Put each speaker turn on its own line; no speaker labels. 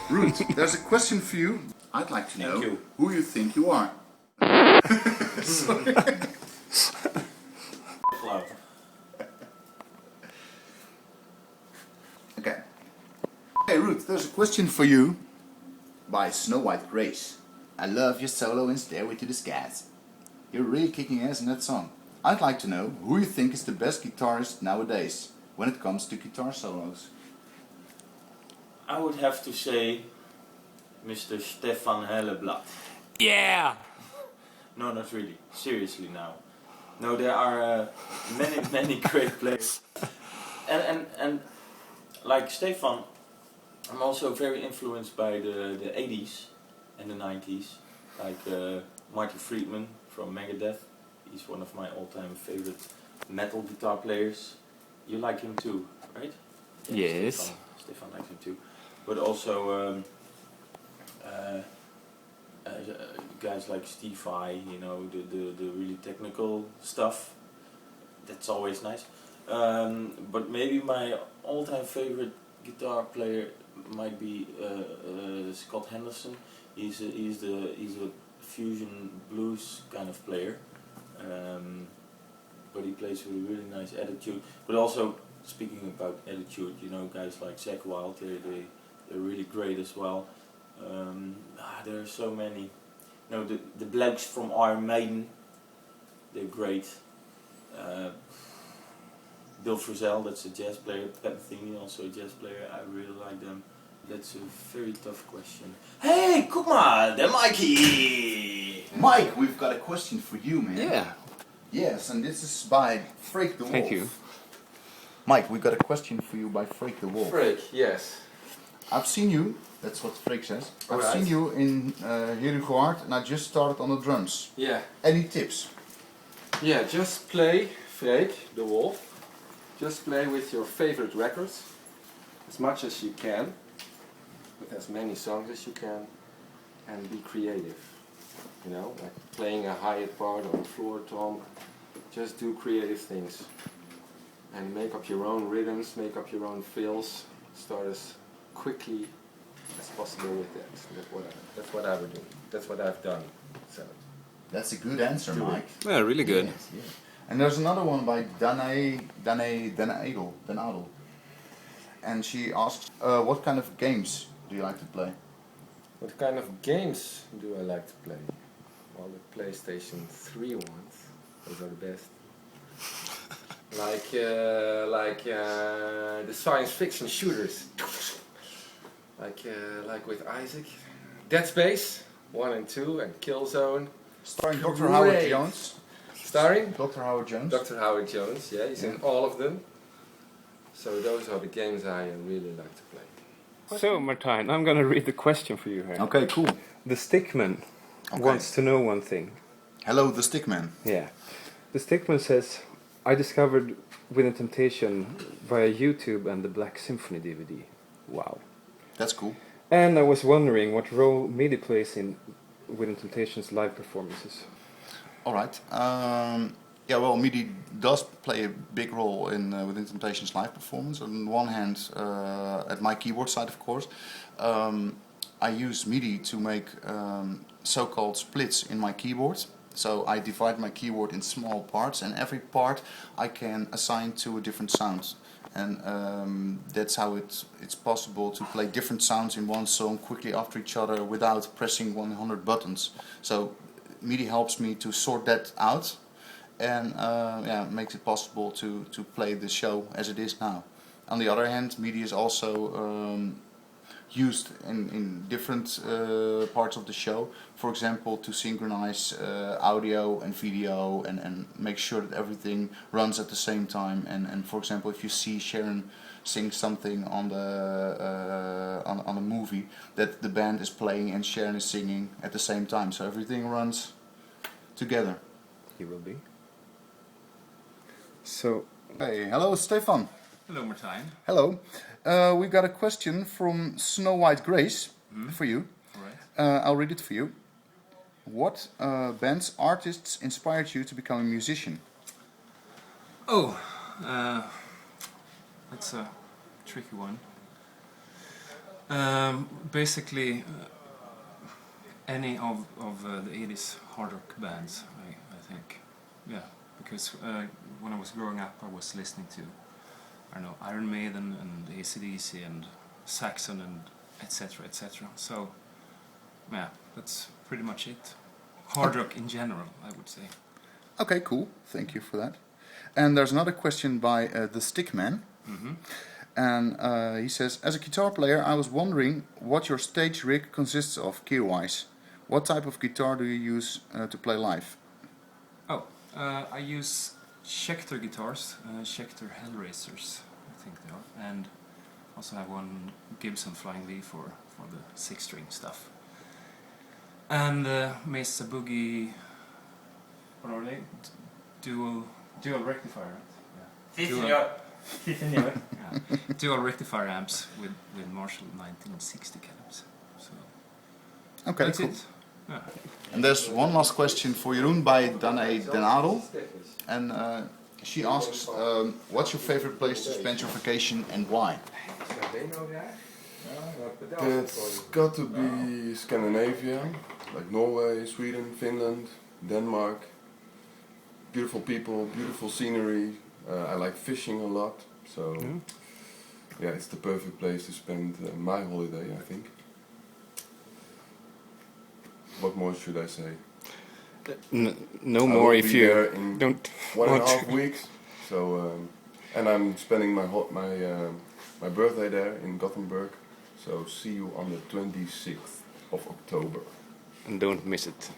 Ruth, there's a question for you. I'd like to know who you think you are. Sorry. Okay. Hey Ruth, there's a question for you by Snow White Grace. I love your solo in Stairway to the Skies. You're really kicking ass in that song. I'd like to know who you think is the best guitarist nowadays when it comes to guitar solos.
I would have to say Mr. Stefan Helleblad.
Yeah!
No, not really. Seriously now. No, there are many great players. And like Stefan, I'm also very influenced by the 80s and the 90s. Like Marty Friedman from Megadeth. He's one of my all-time favorite metal guitar players. You like him too, right? Yeah,
Yes.
Stefan likes him too. But also guys like Steve Vai, you know, the really technical stuff. That's always nice. But maybe my all-time favorite guitar player might be Scott Henderson. He's a fusion blues kind of player. But he plays with a really nice attitude. But also, speaking about attitude, you know, guys like Zakk Wylde, they're really great as well. There are so many. You know, the blokes from Iron Maiden, they're great. Bill Frisell, that's a jazz player. Pat Metheny, also a jazz player. I really like them. That's a very tough question. Hey, guck mal, der Mikey!
Mike, we've got a question for you, man.
Yeah.
Yes, and this is by Freek the Wolf.
Thank you.
Mike, we've got a question for you by Freek the Wolf.
Freek, yes.
I've seen you, that's what Freek says. I've
Alright.
seen you in Herugewaard and I just started on the drums.
Yeah.
Any tips?
Yeah, just play, Freek, the Wolf. Just play with your favorite records as much as you can, with as many songs as you can, and be creative. You know, like playing a hi-hat part or a floor tom. Just do creative things. And make up your own rhythms, make up your own fills. Start as quickly as possible with that. That's what I would do. That's what I've done. So
That's a good answer,
Do it.
Mike.
Yeah, really good.
Yes, yes. And there's another one by Danae Adel. And she asks, what kind of games do you like to play?
what kind of games do I like to play? Well, the PlayStation 3 ones. Those are the best. like the science fiction shooters. Like with Isaac. Dead Space 1 and 2 and Killzone.
Starring Dr. Howard
Great.
Jones.
Starring
Dr. Howard Jones.
Dr. Howard Jones, yeah, he's in all of them. So those are the games I really like to play.
So, Martijn, I'm gonna read the question for you here.
Okay, cool.
The Stickman wants to know one thing.
Hello, the Stickman.
Yeah. The Stickman says, I discovered Within Temptation via YouTube and the Black Symphony DVD. Wow.
That's cool.
And I was wondering what role MIDI plays in Within Temptation's live performances.
Alright. Yeah, well, MIDI does play a big role in Within Temptation's live performance. On one hand, at my keyboard side, of course, I use MIDI to make so-called splits in my keyboard. So I divide my keyboard in small parts, and every part I can assign to a different sound. And that's how it's possible to play different sounds in one song quickly after each other without pressing 100 buttons. So MIDI helps me to sort that out, and yeah, makes it possible to play the show as it is now. On the other hand, MIDI is also used in different parts of the show. For example, to synchronize audio and video and make sure that everything runs at the same time. And for example, if you see Sharon sing something on on a movie, that the band is playing and Sharon is singing at the same time, so everything runs together.
He will be. So,
Hey, hello Stefan.
hello Martijn.
Hello. We got a question from Snow White Grace for you.
Alright.
I'll read it for you. What bands, artists inspired you to become a musician?
Oh, that's a tricky one. Basically, any of the 80s hard rock bands, I think. Yeah, because when I was growing up, I was listening to, I don't know, Iron Maiden and AC/DC and Saxon and etc. etc. So, yeah, that's pretty much it. Hard rock in general, I would say.
Okay, cool. Thank you for that. And there's another question by the Stickman.
Mm-hmm.
And he says, as a guitar player, I was wondering what your stage rig consists of gear-wise. What type of guitar do you use to play live?
Oh, I use Schecter guitars, Schecter Hellraisers, I think they are, and also have one Gibson Flying V for the 6-string stuff. And Mesa Boogie, what are they? Dual rectifier, right? Yeah. Dual rectifier amps with Marshall 1960 cabs. So
Okay,
that's
cool.
it. Yeah.
And there's one last question for Jeroen by Danae Den Adel. And she asks, what's your favorite place to spend your vacation and why?
It's got to be Scandinavia, like Norway, Sweden, Finland, Denmark. Beautiful people, beautiful scenery. I like fishing a lot, so yeah, it's the perfect place to spend my holiday, I think. What more should I say?
No
I
more
will
if
be
you
there in
don't
1.5 weeks. So, and I'm spending my birthday there in Gothenburg. So see you on the 26th of October.
And don't miss it.